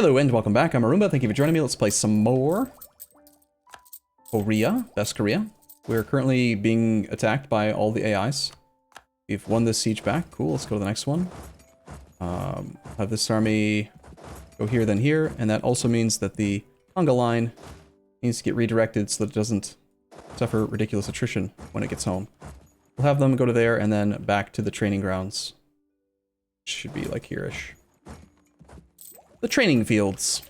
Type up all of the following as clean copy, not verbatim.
Hello and welcome back. I'm Arumba. Thank you for joining me. Let's play some more Korea, Best Korea. We're currently being attacked by all the AIs. We've won this siege back. Cool. Let's go to the next one. Have this army go here, then here, and that also means that the Tonga line needs to get redirected so that it doesn't suffer ridiculous attrition when it gets home. We'll have them go to there and then back to the training grounds. Should be like here-ish. The training fields.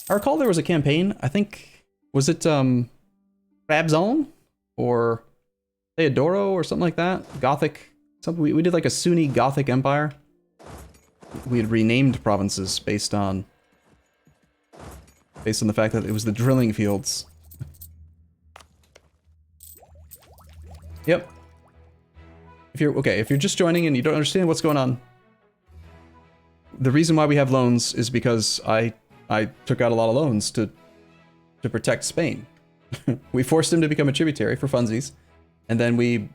I recall there was a campaign, I think, was it Rabzone? Or Theodoro or something like that? Gothic, something, we did like a Sunni Gothic empire. We had renamed provinces based on the fact that it was the drilling fields. Yep. If you're just joining and you don't understand what's going on, the reason why we have loans is because I took out a lot of loans to protect Spain. We forced him to become a tributary for funsies, and then we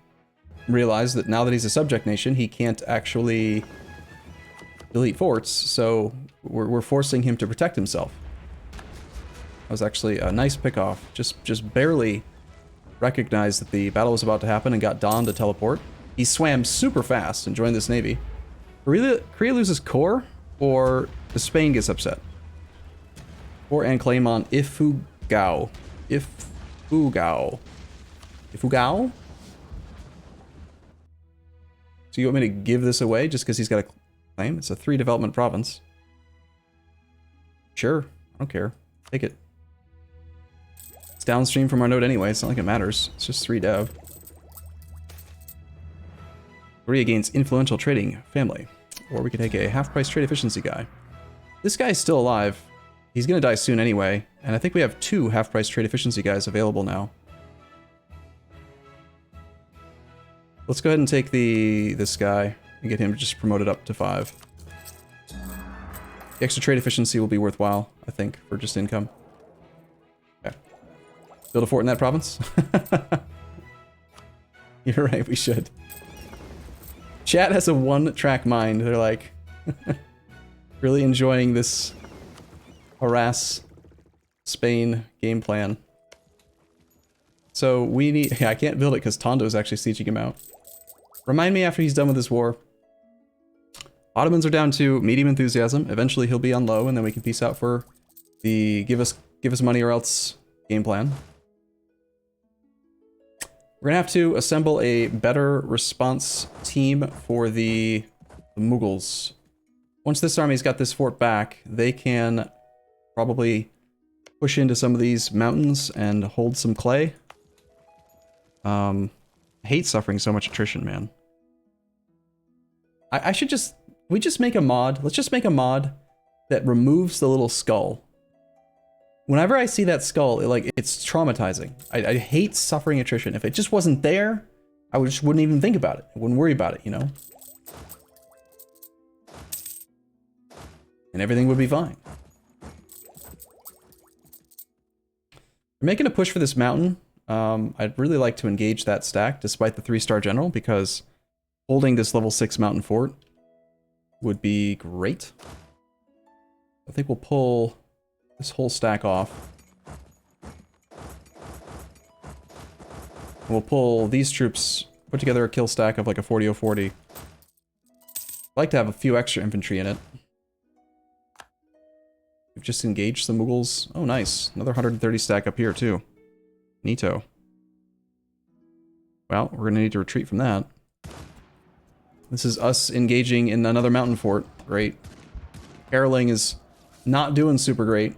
realized that now that he's a subject nation, he can't actually delete forts, so we're forcing him to protect himself. That was actually a nice pick-off. Just barely recognized that the battle was about to happen and got Don to teleport. He swam super fast and joined this navy. Korea loses core, or Spain gets upset. Or and claim on Ifugao. Ifugao. Ifugao? So you want me to give this away just because he's got a claim? It's a 3 development province. Sure, I don't care. Take it. It's downstream from our node anyway, it's not like it matters. It's just 3 dev. Korea gains influential trading family. Or we could take a half-price trade efficiency guy. This guy's still alive. He's gonna die soon anyway, and I think we have 2 half-price trade efficiency guys available now. Let's go ahead and take this guy and get him just promoted up to 5. The extra trade efficiency will be worthwhile, I think, for just income. Okay. Build a fort in that province? You're right, we should. Chat has a 1-track mind. They're like, really enjoying this harass Spain game plan. So we need... Yeah, I can't build it because Tondo's actually sieging him out. Remind me after he's done with this war. Ottomans are down to medium enthusiasm. Eventually he'll be on low, and then we can peace out for the give us money or else game plan. We're gonna have to assemble a better response team for the Mughals. Once this army's got this fort back, they can probably push into some of these mountains and hold some clay. I hate suffering so much attrition, man. We just make a mod. Let's just make a mod that removes the little skull. Whenever I see that skull, it's traumatizing. I hate suffering attrition. If it just wasn't there, I just wouldn't even think about it. I wouldn't worry about it, you know? And everything would be fine. We're making a push for this mountain. I'd really like to engage that stack, despite the 3-star general, because holding this level 6 mountain fort would be great. I think we'll pull this whole stack off. We'll pull these troops, put together a kill stack of like a 40-0-40. I'd like to have a few extra infantry in it. We've just engaged the Mughals. Oh, nice. Another 130 stack up here, too. Neato. Well, we're gonna need to retreat from that. This is us engaging in another mountain fort. Great. Caroling is not doing super great.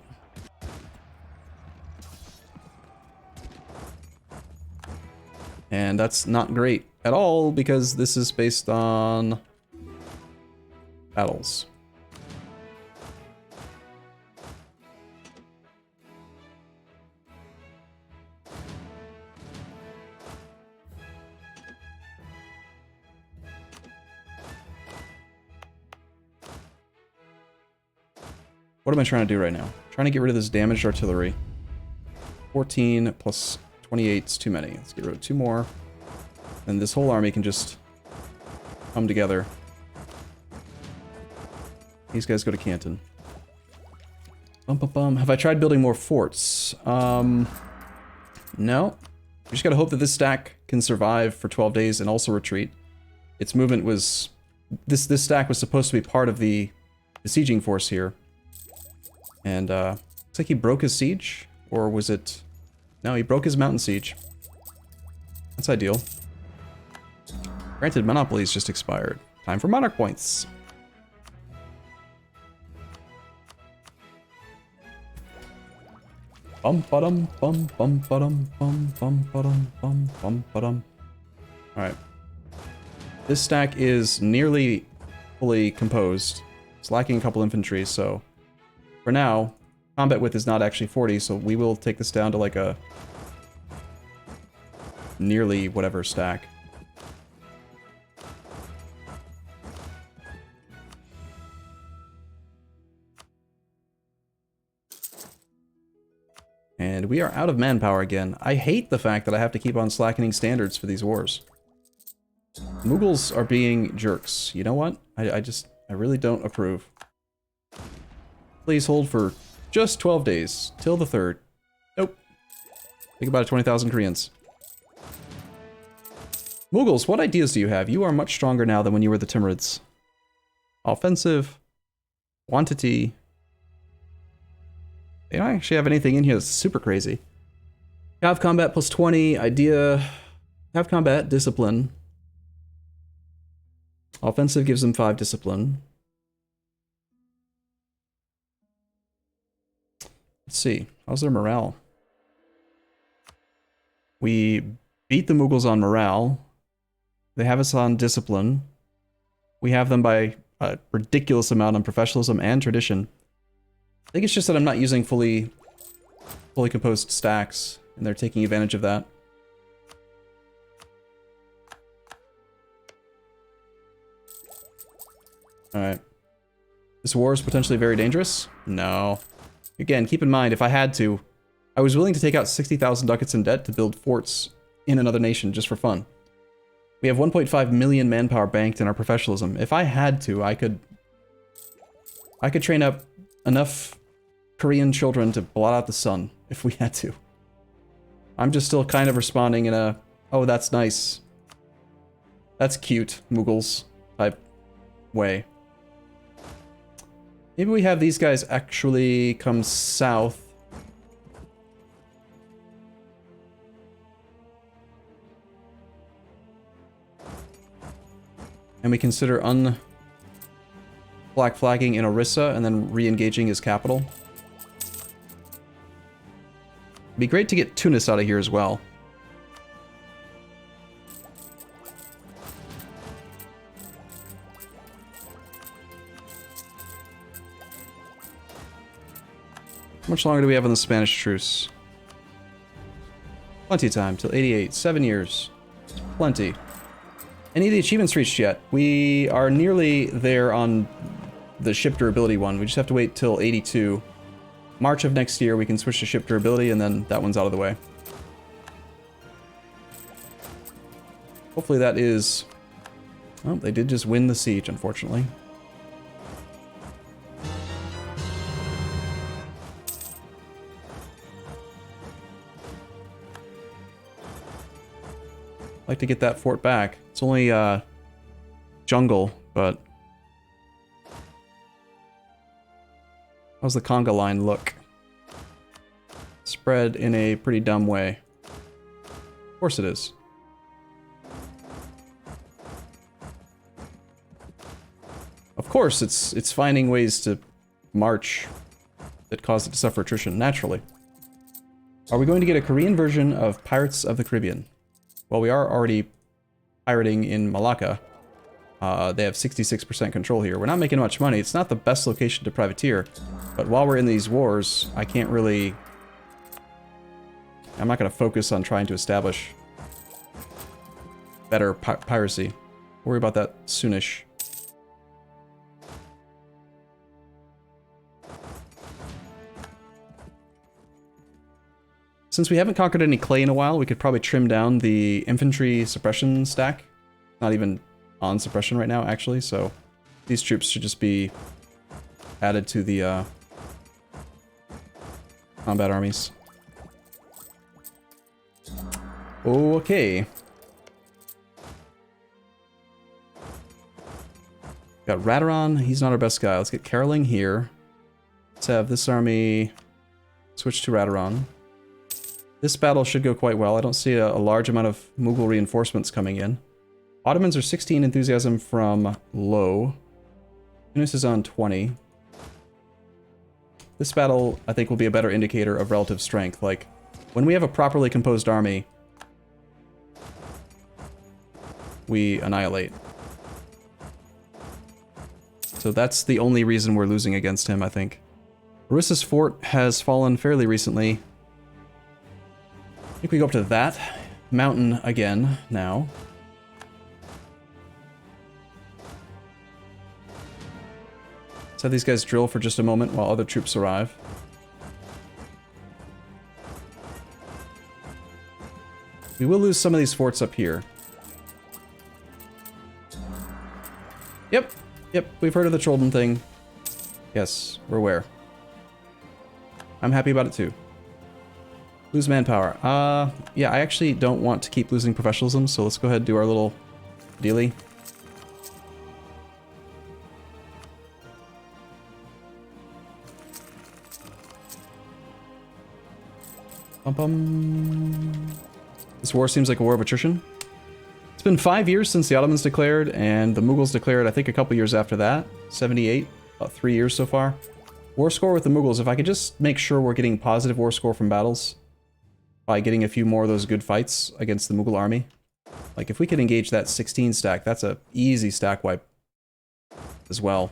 And that's not great at all, because this is based on battles. What am I trying to do right now? Trying to get rid of this damaged artillery. 14 plus 28 is too many. Let's get rid of 2 more. And this whole army can just come together. These guys go to Canton. Have I tried building more forts? No. We just gotta hope that this stack can survive for 12 days and also retreat. Its movement was... This stack was supposed to be part of the besieging force here. And, looks like he broke his siege? Or was it... No, he broke his mountain siege. That's ideal. Granted, monopolies just expired. Time for monarch points. Bum ba-dum bum bum ba-dum bum bum ba-dum bum bum ba-dum. Alright. This stack is nearly fully composed. It's lacking a couple infantry, so for now, combat width is not actually 40, so we will take this down to like a nearly whatever stack. And we are out of manpower again. I hate the fact that I have to keep on slackening standards for these wars. Mughals are being jerks. You know what? I really don't approve. Please hold for just 12 days. Till the 3rd. Nope. Think about it, 20,000 Koreans. Mughals, what ideas do you have? You are much stronger now than when you were the Timurids. Offensive. Quantity. They don't actually have anything in here that's super crazy. Have combat plus 20. Idea. Have combat. Discipline. Offensive gives them 5 discipline. Let's see. How's their morale? We beat the Mughals on morale. They have us on discipline. We have them by a ridiculous amount on professionalism and tradition. I think it's just that I'm not using fully composed stacks, and they're taking advantage of that. Alright. This war is potentially very dangerous? No. Again, keep in mind, if I had to, I was willing to take out 60,000 ducats in debt to build forts in another nation just for fun. We have 1.5 million manpower banked in our professionalism. If I had to, I could train up enough Korean children to blot out the sun, if we had to. I'm just still kind of responding in a, oh, that's nice. That's cute, Mughals type way. Maybe we have these guys actually come south. And we consider black flagging in Orissa and then re-engaging his capital. It'd be great to get Tunis out of here as well. How much longer do we have on the Spanish truce? Plenty of time, till 88. 7 years. Plenty. Any of the achievements reached yet? We are nearly there on the ship durability one. We just have to wait till 82. March of next year, we can switch to ship durability, and then that one's out of the way. Hopefully that is... Oh, they did just win the siege, unfortunately. I'd like to get that fort back. It's only, jungle, but... How's the conga line look? Spread in a pretty dumb way. Of course it is. Of course, it's finding ways to march that cause it to suffer attrition, naturally. Are we going to get a Korean version of Pirates of the Caribbean? Well, we are already pirating in Malacca. They have 66% control here. We're not making much money. It's not the best location to privateer. But while we're in these wars, I can't really... I'm not going to focus on trying to establish better piracy. Worry about that soonish. Since we haven't conquered any clay in a while, we could probably trim down the infantry suppression stack. Not even on suppression right now, actually, so these troops should just be added to the combat armies. Okay. Got Radaron, he's not our best guy. Let's get Caroling here. Let's have this army switch to Radaron. This battle should go quite well. I don't see a large amount of Mughal reinforcements coming in. Ottomans are 16 enthusiasm from low. Tunis is on 20. This battle, I think, will be a better indicator of relative strength. Like, when we have a properly composed army, we annihilate. So that's the only reason we're losing against him, I think. Orissa's fort has fallen fairly recently. I think we go up to that mountain again now. Let's have these guys drill for just a moment while other troops arrive. We will lose some of these forts up here. Yep, we've heard of the Choson thing. Yes, we're aware. I'm happy about it too. Lose manpower. Yeah, I actually don't want to keep losing professionalism, so let's go ahead and do our little dealy. This war seems like a war of attrition. It's been 5 years since the Ottomans declared, and the Mughals declared, I think, a couple years after that. 78, about 3 years so far. War score with the Mughals, if I could just make sure we're getting positive war score from battles by getting a few more of those good fights against the Mughal army. Like, if we could engage that 16 stack, that's a easy stack wipe as well.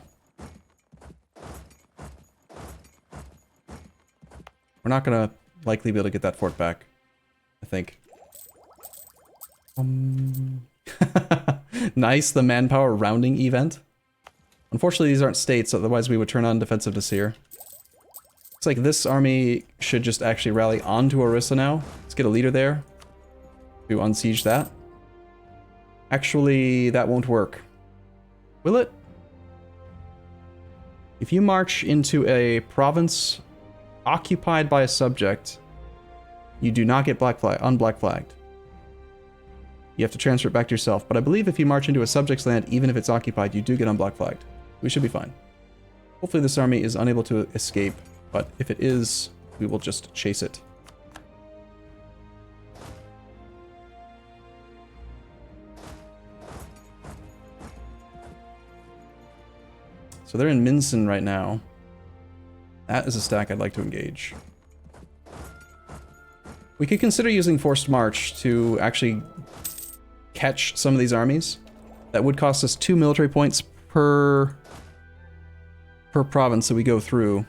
We're not gonna likely be able to get that fort back, I think. Nice, the manpower rounding event. Unfortunately, these aren't states, otherwise we would turn on defensiveness here. Looks like this army should just actually rally onto Orissa now. Let's get a leader there to unsiege that. Actually, that won't work. Will it? If you march into a province occupied by a subject, you do not get unblack flagged. You have to transfer it back to yourself. But I believe if you march into a subject's land, even if it's occupied, you do get unblack flagged. We should be fine. Hopefully this army is unable to escape, but if it is, we will just chase it. So they're in Minson right now. That is a stack I'd like to engage. We could consider using Forced March to actually catch some of these armies. That would cost us 2 military points per province that we go through.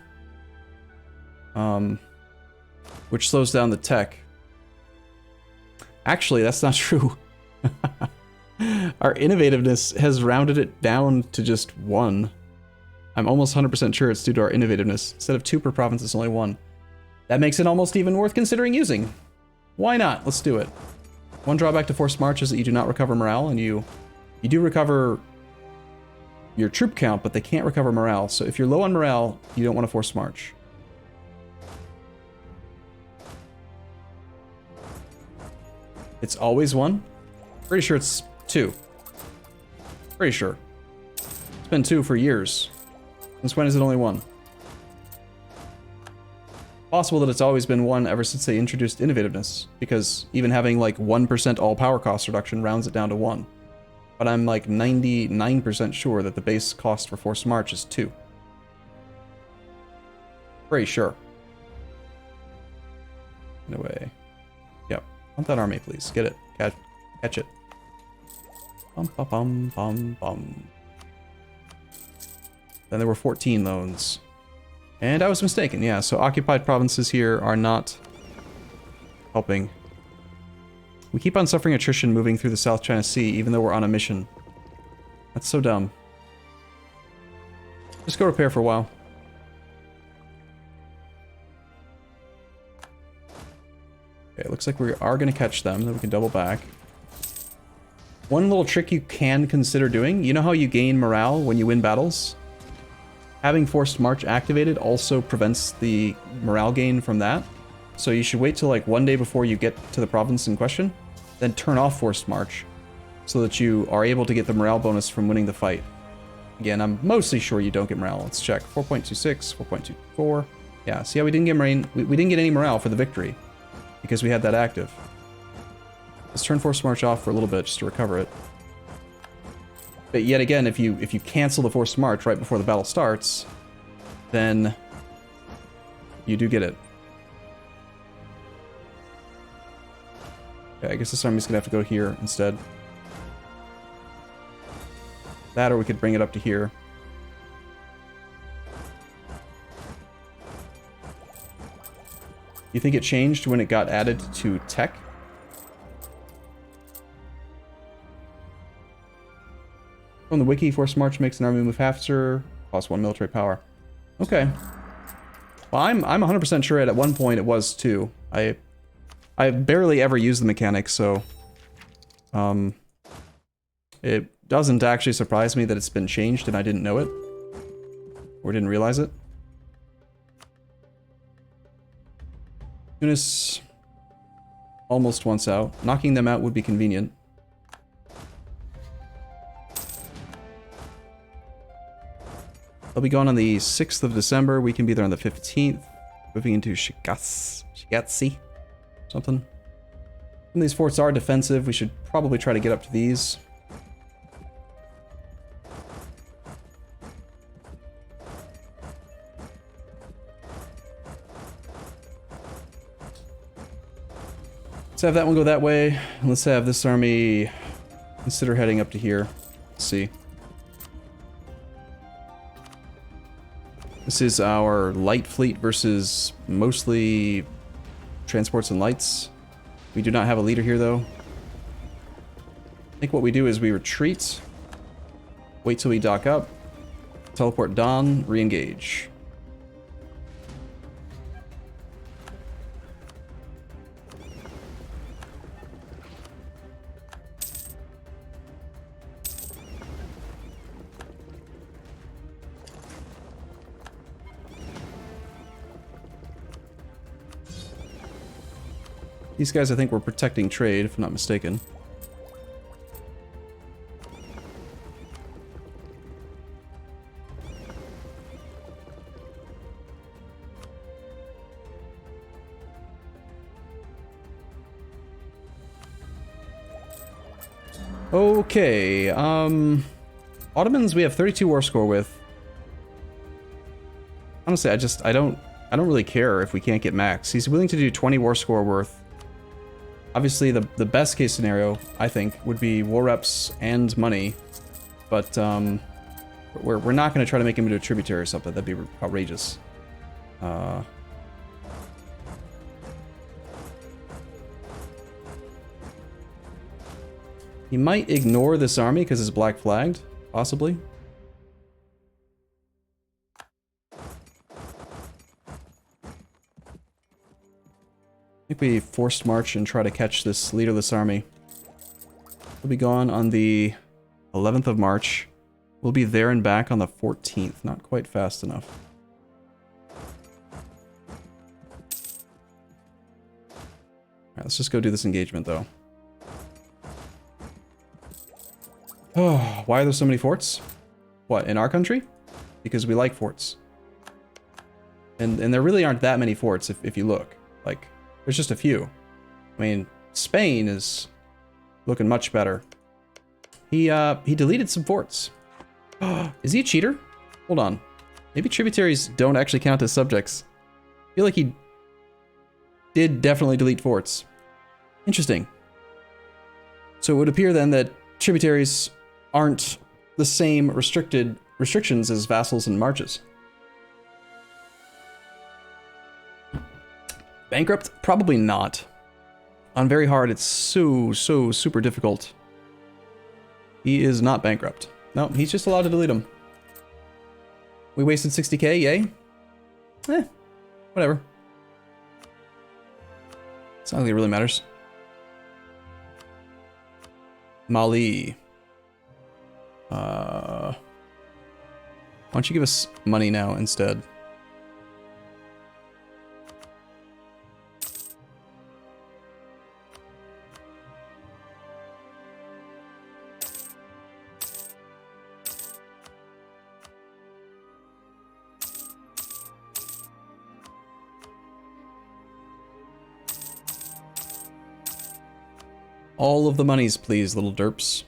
Which slows down the tech. Actually, that's not true. Our innovativeness has rounded it down to just 1. I'm almost 100% sure it's due to our innovativeness. Instead of 2 per province, it's only 1. That makes it almost even worth considering using. Why not? Let's do it. One drawback to Forced March is that you do not recover morale, and you do recover your troop count, but they can't recover morale. So if you're low on morale, you don't want to Forced March. It's always 1? Pretty sure it's 2. Pretty sure. It's been 2 for years. Since when is it only 1? Possible that it's always been 1 ever since they introduced innovativeness, because even having like 1% all power cost reduction rounds it down to 1. But I'm like 99% sure that the base cost for Forced March is 2. Pretty sure. Anyway. Yep. Want that army, please. Get it. Catch it. Bum bum bum bum bum. Then there were 14 loans. And I was mistaken, yeah, so occupied provinces here are not helping. We keep on suffering attrition moving through the South China Sea, even though we're on a mission. That's so dumb. Just go repair for a while. Okay, it looks like we are going to catch them, then we can double back. One little trick you can consider doing, you know how you gain morale when you win battles? having forced march activated also prevents the morale gain from that. So you should wait till like one day before you get to the province in question, then turn off forced march so that you are able to get the morale bonus from winning the fight. Again, I'm mostly sure you don't get morale. Let's check. 4.26, 4.24. Yeah, see how we didn't get we didn't get any morale for the victory because we had that active. Let's turn forced march off for a little bit just to recover it. But yet again, if you cancel the forced march right before the battle starts, then you do get it. Okay, I guess this army's gonna have to go here instead. That, or we could bring it up to here. You think it changed when it got added to tech? On the wiki, forced march makes an army move faster, costs 1 military power. Okay. Well, I'm 100% sure at one point it was too. I barely ever use the mechanic, so it doesn't actually surprise me that it's been changed and I didn't know it or didn't realize it. Tunis almost once out. Knocking them out would be convenient. They'll be gone on the 6th of December. We can be there on the 15th. Moving into Shigatsi. Something. When these forts are defensive, we should probably try to get up to these. Let's have that one go that way. And let's have this army consider heading up to here. Let's see. This is our light fleet versus mostly transports and lights. We do not have a leader here, though. I think what we do is we retreat, wait till we dock up, teleport Don, re-engage. These guys, I think, were protecting trade, if I'm not mistaken. Okay, Ottomans we have 32 war score with. Honestly, I don't really care if we can't get max. He's willing to do 20 war score worth. Obviously, the best case scenario, I think, would be war reps and money, but we're not going to try to make him into a tributary or something. That'd be outrageous. He might ignore this army because it's black flagged, possibly. I think we forced march and try to catch this leaderless army. We'll be gone on the 11th of March. We'll be there and back on the 14th. Not quite fast enough. Alright, let's just go do this engagement, though. Oh, why are there so many forts? What, in our country? Because we like forts. And there really aren't that many forts if you look. Like, there's just a few. I mean, Spain is looking much better. He deleted some forts. Is he a cheater? Hold on. Maybe tributaries don't actually count as subjects. I feel like he did definitely delete forts. Interesting. So it would appear then that tributaries aren't the same restrictions as vassals and marches. Bankrupt? Probably not. On very hard, it's so super difficult. He is not bankrupt. No, he's just allowed to delete them. We wasted 60k, yay? Whatever. It's not like it really matters. Mali. Why don't you give us money now instead? All of the monies, please, little derps.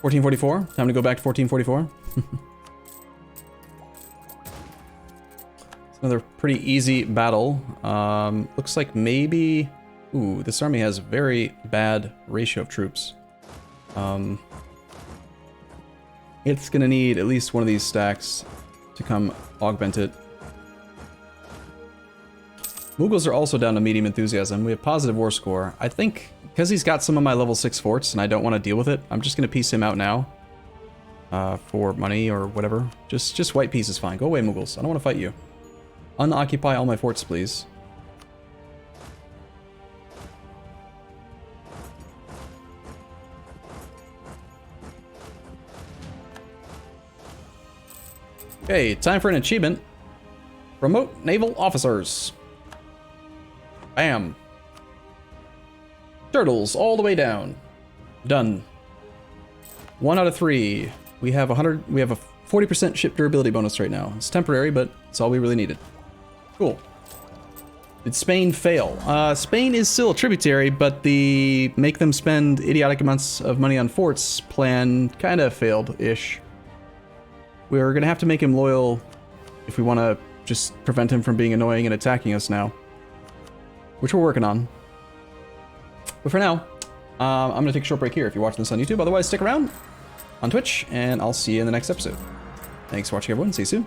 $1444. Time to go back to 1444. It's another pretty easy battle. Looks like maybe... Ooh, this army has a very bad ratio of troops. It's gonna need at least one of these stacks to come augment it. Mughals are also down to medium enthusiasm. We have positive war score. I think because he's got some of my level 6 forts and I don't want to deal with it, I'm just gonna piece him out now. For money or whatever. Just white peace is fine. Go away, Mughals. I don't want to fight you. Unoccupy all my forts, please. Okay, time for an achievement. Promote naval officers. Bam. Turtles all the way down. Done. 1 out of 3. We have a 40% ship durability bonus right now. It's temporary, but it's all we really needed. Cool. Did Spain fail? Spain is still a tributary, but the make them spend idiotic amounts of money on forts plan kind of failed-ish. We're gonna have to make him loyal if we want to just prevent him from being annoying and attacking us now. Which we're working on. But for now, I'm gonna take a short break here if you're watching this on YouTube. Otherwise, stick around on Twitch, and I'll see you in the next episode. Thanks for watching, everyone. See you soon.